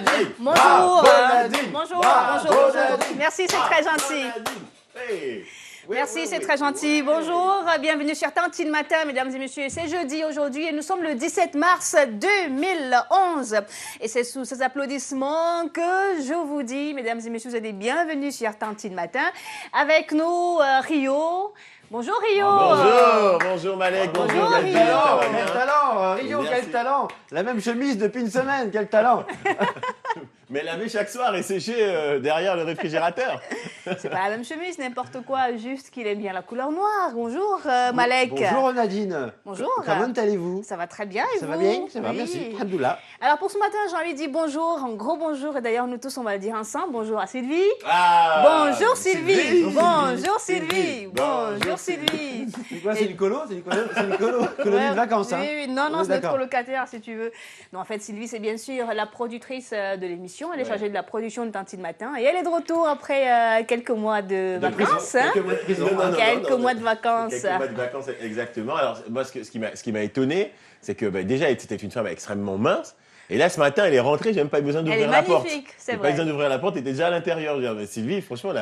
Nadine. Bonjour. Nadine. Bonjour. Bravo, Bonjour. Nadine. Merci, c'est très gentil. Hey. Oui, Merci, oui, c'est oui. très gentil. Oui. Bienjour, bienvenue sur Tantine Matin, mesdames et messieurs. C'est jeudi aujourd'hui et nous sommes le 17 mars 2011. Et c'est sous ces applaudissements que je vous dis, mesdames et messieurs, vous êtes les bienvenus sur Tantine Matin. Avec nous, Rio. Bonjour Rio. Bonjour Malek, Bonjour, Nadine. Rio. Ça va Quel bien? talent, Rio, Merci. quel talent. La même chemise depuis une semaine, quel talent. Mais laver chaque soir et sécher derrière le réfrigérateur. C'est pas la même chemise, n'importe quoi, juste qu'il aime bien la couleur noire. Bonjour Malek. Bonjour Nadine. Bonjour. Comment allez-vous? Ça va très bien et Ça vous? va bien? Ça va, Oui. merci. Alhamdoulilah. Alors pour ce matin, j'ai envie de dire bonjour, un gros bonjour, et d'ailleurs nous tous on va le dire ensemble. Bonjour à Sylvie. Bonjour Sylvie. Bonjour Sylvie. Bonjour Sylvie. C'est quoi, c'est une colo? C'est une colonie de vacances, hein? Oui, oui. Non, On est c'est notre d'accord. colocataire si tu veux. Non, en fait Sylvie c'est bien sûr la productrice de l'émission, elle est Ouais. chargée de la production de Tantine Matin et elle est de retour après quelques mois de vacances. hein. Quelques mois de prison. Quelques mois de vacances. Quelques mois de vacances, exactement. Alors, moi, ce qui m'a étonné, c'est que déjà, c'était une femme extrêmement mince. Et là, ce matin, elle est rentrée, j'ai même pas eu besoin Elle d'ouvrir est la porte. magnifique, c'est J'ai pas vrai. eu besoin d'ouvrir la porte, elle était déjà à l'intérieur. Je veux dire, mais Sylvie, franchement,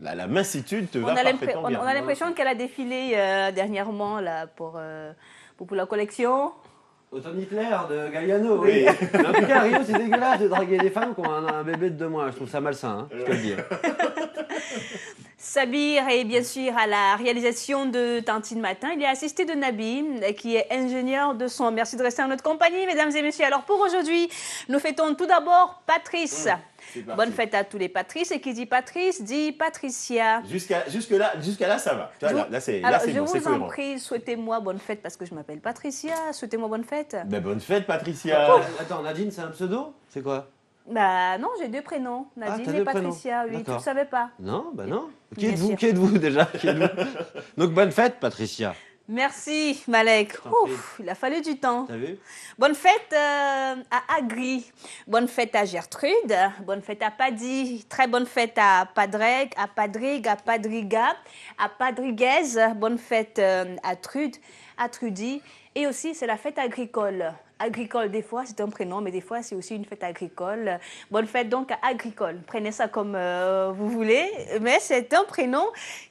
la mincitude te va parfaitement bien. On a l'impression qu'elle a défilé dernièrement là, pour la collection. Automne Hitler de Galliano, Oui. oui. Mais en tout cas, Rio, c'est dégueulasse de draguer des femmes qui ont un bébé de 2 mois. Je trouve ça malsain, hein, je te le dis. Sabir est bien sûr à la réalisation de Tantine Matin. Il est assisté de Nabi, qui est ingénieur de son. Merci de rester en notre compagnie, mesdames et messieurs. Alors pour aujourd'hui, nous fêtons tout d'abord Patrice. C'est parti. Bonne fête à tous les Patrice. Et qui dit Patrice dit Patricia. Jusque-là, ça va. Tu vois, là, c'est Alors bon, je c'est vous en cohérent. prie, souhaitez-moi bonne fête parce que je m'appelle Patricia. Souhaitez-moi bonne fête. Ben, bonne fête, Patricia. Attends, Nadine, c'est un pseudo? C'est quoi? Bah non, j'ai 2 prénoms, Nadine t'as et 2 prénoms. Patricia. Oui, tu D'accord. ne savais pas. Non, bah non. Qui Bien êtes-vous? sûr. Qui êtes-vous déjà? Qui êtes-vous? Donc bonne fête, Patricia. Merci Malek. t'en prie. Ouf, il a fallu du temps. T'as vu? Bonne fête à Agri, bonne fête à Gertrude, bonne fête à Paddy, très bonne fête à Padreg, à Padrig, à Padriga, à Padriguez, bonne fête à Trude, à Trudy. Et aussi, c'est la fête agricole. Agricole, des fois, c'est un prénom, mais des fois, c'est aussi une fête agricole. Bonne fête donc à Agricole. Prenez ça comme vous voulez, mais c'est un prénom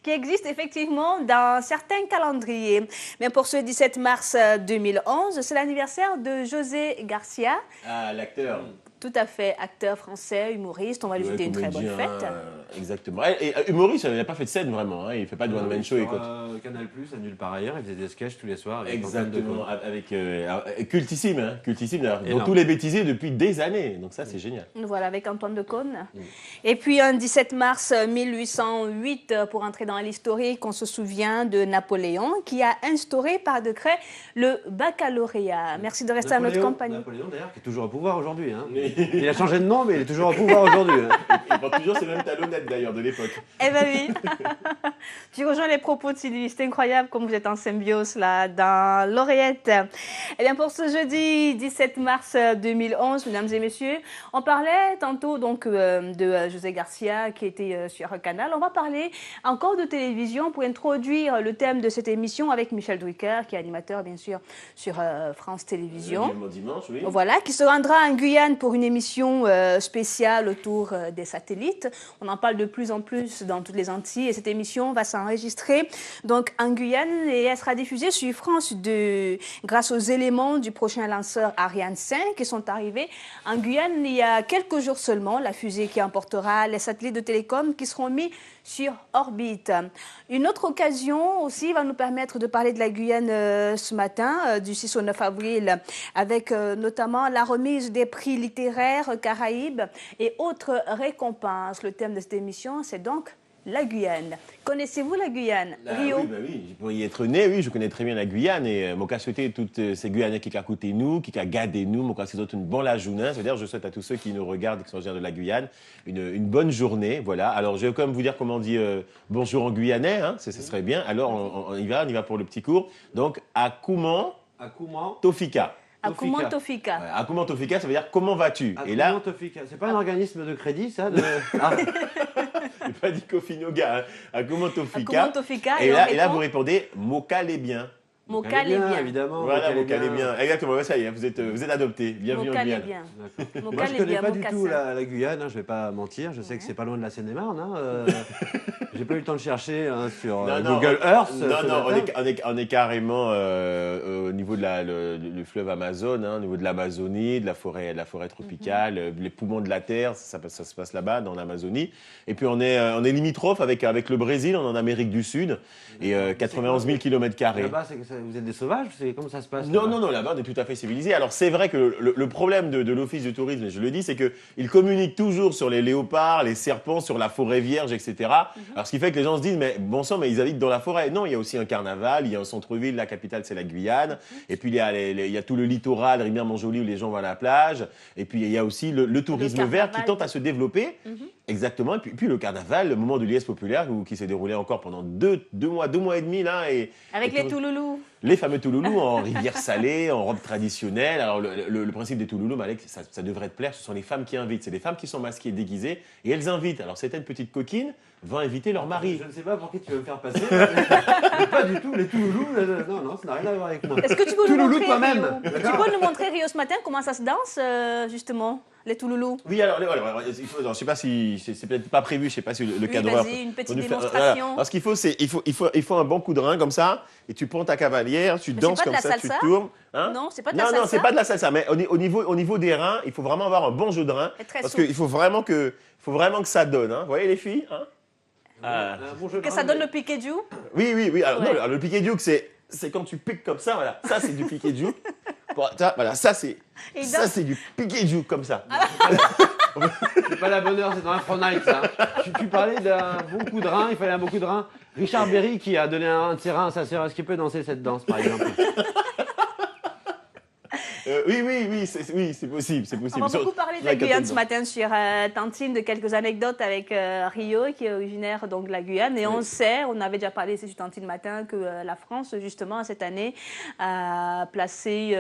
qui existe effectivement dans certains calendriers. Mais pour ce 17 mars 2011, c'est l'anniversaire de José Garcia. Ah, l'acteur. Tout à fait, acteur français, humoriste. On va lui souhaiter une très bonne Comédien, fête. Exactement. Et humoriste, il n'a pas fait de scène vraiment. Hein. Il fait pas de one-man show. Sur, écoute. Canal+, à nulle part ailleurs, il faisait des sketchs tous les soirs. Avec Exactement, avec cultissime, hein, cultissime d'ailleurs, dont Énorme. tous les bêtisiers depuis des années. Donc ça, c'est génial. Voilà, avec Antoine Decaune. Et puis, un 17 mars 1808, pour entrer dans l'historique, on se souvient de Napoléon qui a instauré par décret le baccalauréat. Merci de rester à notre compagnie. Napoléon, d'ailleurs, qui est toujours au pouvoir aujourd'hui. Hein. Il a changé de nom, mais il est toujours au pouvoir aujourd'hui. Hein. Il porte toujours ces mêmes talonnettes d'ailleurs de l'époque. Eh ben oui. Tu rejoins les propos de Sylvie. C'est incroyable comme vous êtes en symbiose là dans l'oreillette. Eh bien pour ce jeudi 17 mars 2011, mesdames et messieurs, on parlait tantôt donc de José Garcia qui était sur Canal. On va parler encore de télévision pour introduire le thème de cette émission avec Michel Drucker, qui est animateur bien sûr sur France Télévisions. Le dimanche, oui. Voilà, qui se rendra en Guyane pour une émission spéciale autour des satellites. On en parle de plus en plus dans toutes les Antilles et cette émission va s'enregistrer donc en Guyane et elle sera diffusée sur France 2 grâce aux éléments du prochain lanceur Ariane 5 qui sont arrivés en Guyane il y a quelques jours seulement. La fusée qui emportera les satellites de télécom qui seront mis sur orbite. Une autre occasion aussi va nous permettre de parler de la Guyane ce matin, du 6 au 9 avril, avec notamment la remise des prix littéraires Caraïbes et autres récompenses. Le thème de cette émission, c'est donc la Guyane. Connaissez-vous la Guyane, Rio? Oui, bah oui, pour y être né, oui, je connais très bien la Guyane et mon cas souhaiter toutes ces Guyanais qui ont écouté nous, qui ont gardé nous, mon cas souhaiter une bonne la journée. C'est-à-dire, je souhaite à tous ceux qui nous regardent, qui sont originaires de la Guyane, une bonne journée. Voilà. Alors, je vais quand même vous dire comment on dit bonjour en guyanais, hein, ce serait bien. Alors, on y va pour le petit cours. Donc, Akouman Akouman Tofika. Akuman Tofika. Ouais, Akouman Tofika, ça veut dire comment vas-tu? Et Akouman là, Tofika. C'est pas un organisme de crédit, ça de... Ah, j'ai pas dit Kofi Noga, hein. Akouman Tofika. Akuman Tofika. Et on là, répond- vous répondez Moka les bien. Mocal est bien. Évidemment. Voilà, Mocal Mocal est bien. Exactement, ouais, ça y est, vous êtes adopté. Bienvenue en Mocal est Guyane. bien. Moi, Mocal je est connais bien, pas du tout Mocassin. la Guyane, je vais pas mentir. Je sais que c'est pas loin de la Seine-et-Marne. J'ai pas eu le temps de chercher sur Google Earth. Non, ce non, matin. on est carrément au niveau du fleuve Amazon, hein, au niveau de l'Amazonie, de la forêt tropicale, les poumons de la terre, ça se passe là-bas, dans l'Amazonie. Et puis on est limitrophe avec le Brésil, on est en Amérique du Sud, et 91 000 km². Là-bas, vous êtes des sauvages? Comment ça se passe? Non, là-bas, on est tout à fait civilisé. Alors, c'est vrai que le problème de l'Office du tourisme, et je le dis, c'est qu'il communique toujours sur les léopards, les serpents, sur la forêt vierge, etc. Alors, ce qui fait que les gens se disent, mais bon sang, mais ils habitent dans la forêt. Non, il y a aussi un carnaval, il y a un centre-ville, la capitale, c'est la Guyane. Et puis, il y a tout le littoral, Rivière-Montjoly, où les gens vont à la plage. Et puis, il y a aussi le tourisme vert qui tente à se développer. Exactement. Et puis, le carnaval, le moment de liesse populaire, qui s'est déroulé encore pendant deux mois et demi, là. Avec les Touloulous. Les fameux Touloulous en rivière salée, en robe traditionnelle. Alors, le principe des Touloulous, Malek, ça devrait te plaire, ce sont les femmes qui invitent. C'est des femmes qui sont masquées, déguisées, et elles invitent. Alors, certaines petites coquines vont inviter leur mari. Je ne sais pas pour qui tu veux me faire passer. Mais pas du tout, les Touloulous. Non, ça n'a rien à voir avec moi. Est-ce que tu peux nous Touloulou montrer, toi-même. Rio Tu peux nous montrer, Rio, ce matin, comment ça se danse, justement, les Touloulous? Oui, alors, je ne sais pas si c'est peut-être pas prévu, je ne sais pas si le cadreur. Vas-y, une petite peut nous faire- démonstration. Alors, ce qu'il faut, c'est il faut un bon coup de rein comme ça, et tu prends ta cavalière, tu Mais danses c'est pas comme de la ça, tu salsa tournes. Hein Non, c'est pas de la salsa. Non, c'est pas de la salsa, mais au niveau des reins, il faut vraiment avoir un bon jeu de reins, Et très parce souple. qu'il faut vraiment que ça donne. Hein. Vous voyez les filles, hein. Un bon jeu de Que ça rein, donne mais- le piqué du Oui. Alors, Ouais. non, alors, le piqué juke, c'est quand tu piques comme ça, voilà. Ça, c'est du piqué juke. Voilà, ça, c'est du piqué juke comme ça. C'est pas la bonne heure, c'est dans un front night, ça. Tu parlais d'un bon coup de rein, il fallait un bon coup de rein. Richard Berry qui a donné un de ses reins à sa sœur, est-ce qu'il peut danser cette danse, par exemple? Oui, c'est possible. On va beaucoup parler de la Guyane ce matin sur Tantine, de quelques anecdotes avec Rio, qui est originaire donc, de la Guyane. Et on sait, on avait déjà parlé ici sur Tantine matin, que la France, justement, cette année, a placé,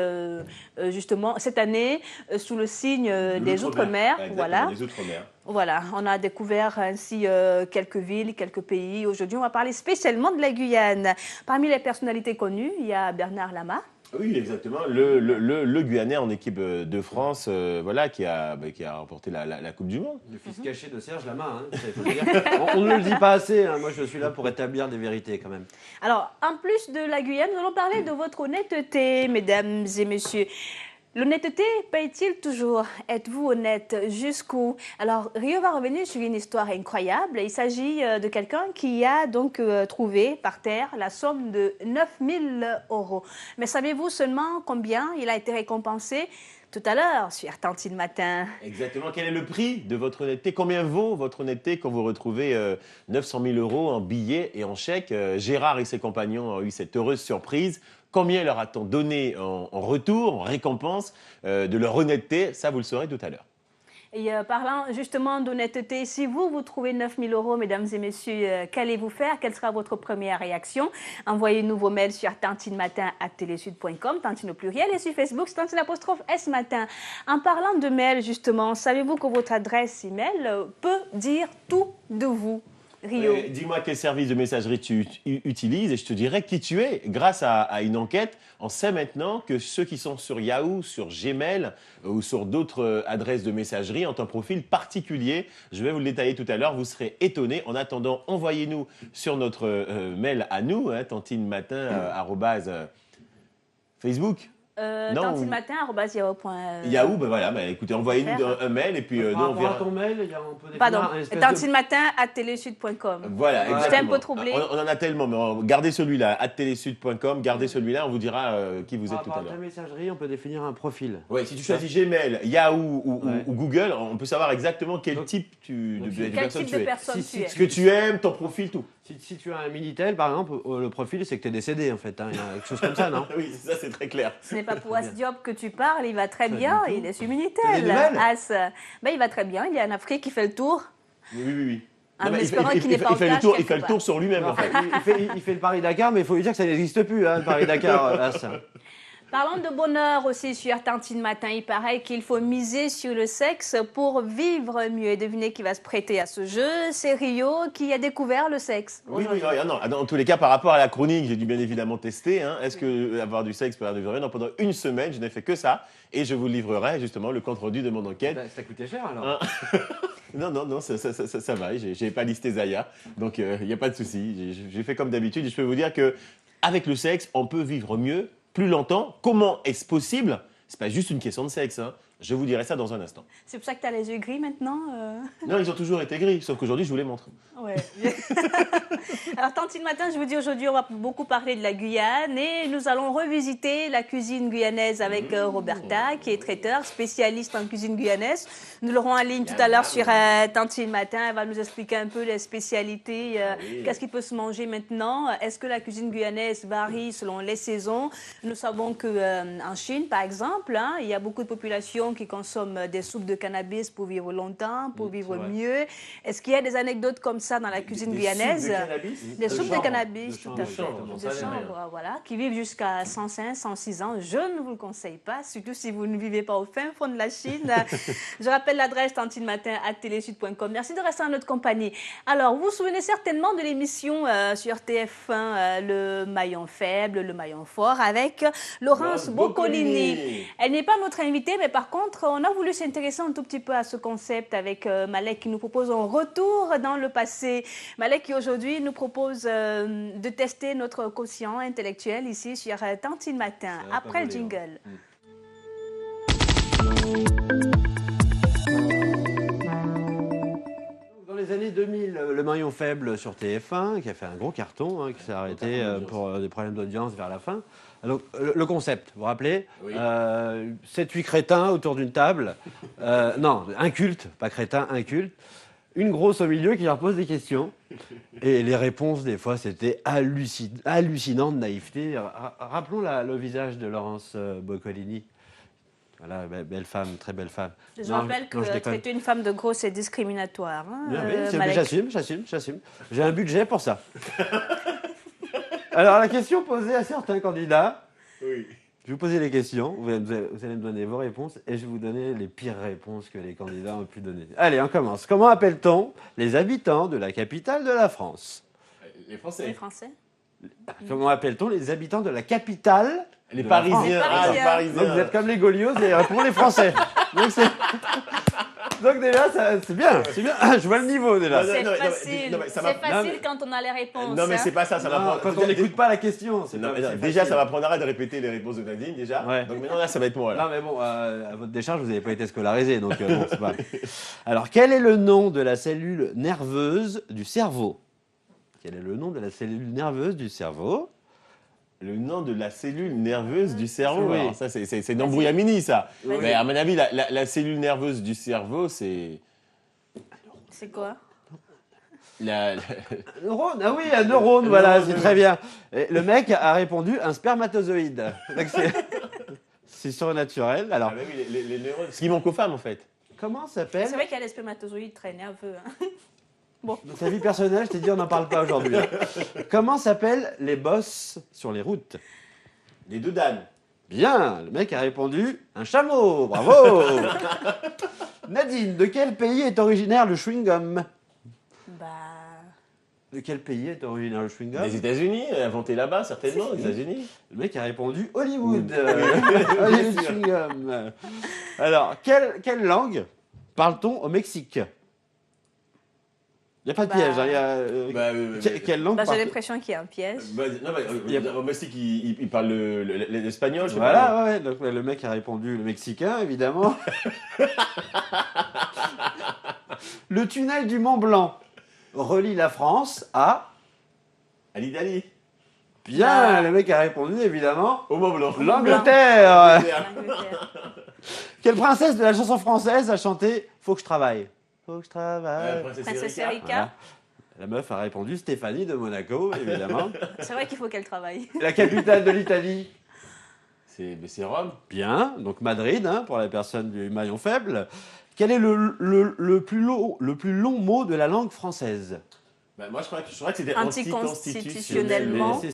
justement, cette année, sous le signe des Outre-mer. Voilà. Des Outre-mer. Voilà, on a découvert ainsi quelques villes, quelques pays. Aujourd'hui, on va parler spécialement de la Guyane. Parmi les personnalités connues, il y a Bernard Lama. Oui, exactement. Le Guyanais en équipe de France, voilà, qui a remporté la Coupe du Monde. Le fils caché de Serge Lama, hein, ça, il faut le dire. On ne le dit pas assez, hein. Moi je suis là pour établir des vérités quand même. Alors, en plus de la Guyane, nous allons parler de votre honnêteté, mesdames et messieurs. L'honnêteté paye-t-il toujours? Êtes-vous honnête jusqu'où? Alors, Rio va revenir sur une histoire incroyable. Il s'agit de quelqu'un qui a donc trouvé par terre la somme de 9 000 €. Mais savez-vous seulement combien il a été récompensé? Tout à l'heure, sur Tantine Matin. Exactement. Quel est le prix de votre honnêteté? Combien vaut votre honnêteté quand vous retrouvez 900 000 € en billets et en chèques? Gérard et ses compagnons ont eu cette heureuse surprise. Combien leur a-t-on donné en retour, en récompense de leur honnêteté? Ça, vous le saurez tout à l'heure. Et parlant justement d'honnêteté, si vous trouvez 9 000 €, mesdames et messieurs, qu'allez-vous faire? Quelle sera votre première réaction? Envoyez-nous vos mails sur tantinematin@telesud.com, Tantine au pluriel, et sur Facebook, c'est Tantine''S matin. En parlant de mail, justement, savez-vous que votre adresse email peut dire tout de vous? Rio. Dis-moi quel service de messagerie tu utilises et je te dirai qui tu es. Grâce à une enquête, on sait maintenant que ceux qui sont sur Yahoo, sur Gmail ou sur d'autres adresses de messagerie ont un profil particulier. Je vais vous le détailler tout à l'heure, vous serez étonnés. En attendant, envoyez-nous sur notre mail à nous, hein, tantinematin@Facebook. Non, Tantinematin@yahoo.fr. Yahoo, ben voilà, ben écoutez, envoyez-nous un mail et puis nous on Par rapport à verra. ton mail, on peut définir Pardon, un espèce de- tantinematin@telesud.com. Voilà, J'étais un exactement. peu troublée. On en a tellement, mais gardez celui-là, @telesud.com, gardez celui-là, on vous dira qui vous êtes Par tout à rapport à l'heure. ta messagerie, on peut définir un profil. Ouais, si tu choisis Gmail, Yahoo Ouais. ou Google, on peut savoir exactement quel Donc- type de Quel personne type tu de es. personne Si- tu es? Ce que tu aimes, ton profil, tout. Si tu as un Minitel, par exemple, le profil, c'est que tu es décédé, en fait. Hein. Il y a quelque chose comme ça, non? Oui, ça c'est très clair. Ce n'est pas pour Asdiop que tu parles, il va très Pas bien, du tout. il est sur T'as des Minitel. nouvelles As, ben, il va très bien, il est en Afrique, il fait le tour. Oui. En Non, mais espérant qu'il n'est pas il fait le otage tour, il quelque fait le part. tour sur lui-même en fait. Il fait le Paris-Dakar, mais il faut lui dire que ça n'existe plus, hein, le Paris-Dakar. As. Parlons de bonheur aussi sur Tantine Matin. Il paraît qu'il faut miser sur le sexe pour vivre mieux. Et devinez qui va se prêter à ce jeu. C'est Rio qui a découvert le sexe. Oui, non, dans tous les cas, par rapport à la chronique, j'ai dû bien évidemment tester. Hein. Est-ce que avoir du sexe peut avoir du vrai? Non, pendant une semaine, je n'ai fait que ça. Et je vous livrerai justement le compte-rendu de mon enquête. Ça coûtait cher alors. Non, ça va. J'ai pas listé Zaya. Donc, il n'y a pas de souci. J'ai fait comme d'habitude. Et je peux vous dire que avec le sexe, on peut vivre mieux, plus longtemps. Comment est-ce possible? C'est pas juste une question de sexe. Hein. Je vous dirai ça dans un instant. C'est pour ça que tu as les yeux gris maintenant Non, ils ont toujours été gris, sauf qu'aujourd'hui, je vous les montre. Ouais. Alors, Tantine Matin, je vous dis aujourd'hui, on va beaucoup parler de la Guyane et nous allons revisiter la cuisine guyanaise avec Roberta, qui est traiteur, spécialiste en cuisine guyanaise. Nous l'aurons en ligne tout à l'heure sur Tantine Matin. Elle va nous expliquer un peu les spécialités, qu'est-ce qui peut se manger maintenant. Est-ce que la cuisine guyanaise varie selon les saisons? Nous savons qu'en Chine, par exemple, hein, il y a beaucoup de populations qui consomment des soupes de cannabis pour vivre longtemps, pour vivre mieux. Est-ce qu'il y a des anecdotes comme ça dans la cuisine guyanaise? Des soupes de cannabis, tout à fait. De chanvre, voilà, qui vivent jusqu'à 105, 106 ans. Je ne vous le conseille pas, surtout si vous ne vivez pas au fin fond de la Chine. Je rappelle l'adresse tantinematin@telesud.com. Merci de rester en notre compagnie. Alors, vous vous souvenez certainement de l'émission sur TF1, Le Maillon Faible, Le Maillon Fort, avec Laurence Boccolini. Elle n'est pas notre invitée, mais par contre, on a voulu s'intéresser un tout petit peu à ce concept avec Malek qui nous propose un retour dans le passé. Malek qui aujourd'hui nous propose de tester notre quotient intellectuel ici sur Tantine Matin. Après le jingle. Dans les années 2000, Le Maillon Faible sur TF1, qui a fait un gros carton, hein, qui s'est arrêté pour des problèmes d'audience vers la fin. Donc, le concept, vous vous rappelez? 7-8 crétins autour d'une table. Non, incultes, pas crétins, incultes. Une grosse au milieu qui leur pose des questions. Et les réponses, des fois, c'était hallucinant de naïveté. Rappelons le visage de Laurence Boccolini. Voilà, belle femme, très belle femme. Je rappelle que traiter une femme de grosse est discriminatoire. Hein, j'assume. J'ai un budget pour ça. Alors, la question posée à certains candidats. Oui. Je vais vous poser les questions, vous allez me donner vos réponses et je vais vous donner les pires réponses que les candidats ont pu donner. Allez, on commence. Comment appelle-t-on les habitants de la capitale de la France? Les Français. Les Français. Comment appelle-t-on les habitants de la capitale? Les Parisiens. Les Parisiens. Donc vous êtes comme les Gaulios et répondez les Français. Donc déjà, c'est bien. Je vois le niveau déjà. C'est facile. C'est facile quand on a les réponses. Non, mais c'est pas ça. Quand on n'écoute pas la question. Déjà, ça va prendre arrêt de répéter les réponses de Nadine, déjà. Ouais. Donc maintenant, là, ça va être moi. Là. Non, mais bon, à votre décharge, vous n'avez pas été scolarisé. Donc, bon, c'est pas. Alors, quel est le nom de la cellule nerveuse du cerveau? Quel est le nom de la cellule nerveuse du cerveau? Le nom de la cellule nerveuse du cerveau. Oui. Alors, ça, c'est d'embrouillamini, ça. Oui. Mais à mon avis, la cellule nerveuse du cerveau, c'est. C'est quoi? Un neurone. Ah oui, un neurone, voilà, c'est très bien. Et le mec a répondu un spermatozoïde. Donc c'est surnaturel. Alors, Ah, oui, les neurones. Ce qui manque aux femmes, en fait. comment s'appelle? C'est vrai qu'il y a des spermatozoïdes très nerveux. Hein. Bon. Dans ta vie personnelle, je t'ai dit, on n'en parle pas aujourd'hui. Comment s'appellent les bosses sur les routes? Les deux dames. Bien, le mec a répondu un chameau. Bravo. Nadine, de quel pays est originaire le chewing-gum? Bah. De quel pays est originaire le chewing-gum? Les États-Unis, inventé là-bas, certainement, les États-Unis. Le mec a répondu Hollywood. Hollywood chewing-gum. Alors, quelle langue parle-t-on au Mexique? Il n'y a pas de piège. Hein, quelle langue J'ai l'impression qu'il y a un piège. Au Mexique, ils parlent l'espagnol, je sais voilà, pas. ouais. Donc, le mec a répondu le mexicain, évidemment. Le tunnel du Mont Blanc relie la France à l'Italie. Bien, le mec a répondu, évidemment. Au Mont Blanc. L'Angleterre. L'Angleterre. Quelle princesse de la chanson française a chanté Faut que je travaille? Faut que je travaille. Princesse Erika. Voilà. La meuf a répondu Stéphanie de Monaco, évidemment. C'est vrai qu'il faut qu'elle travaille. La capitale de l'Italie? C'est Rome. Bien, donc Madrid, hein, pour la personne du maillon faible. Quel est le plus long mot de la langue française? Moi, je crois que c'était Anticonstitutionnellement.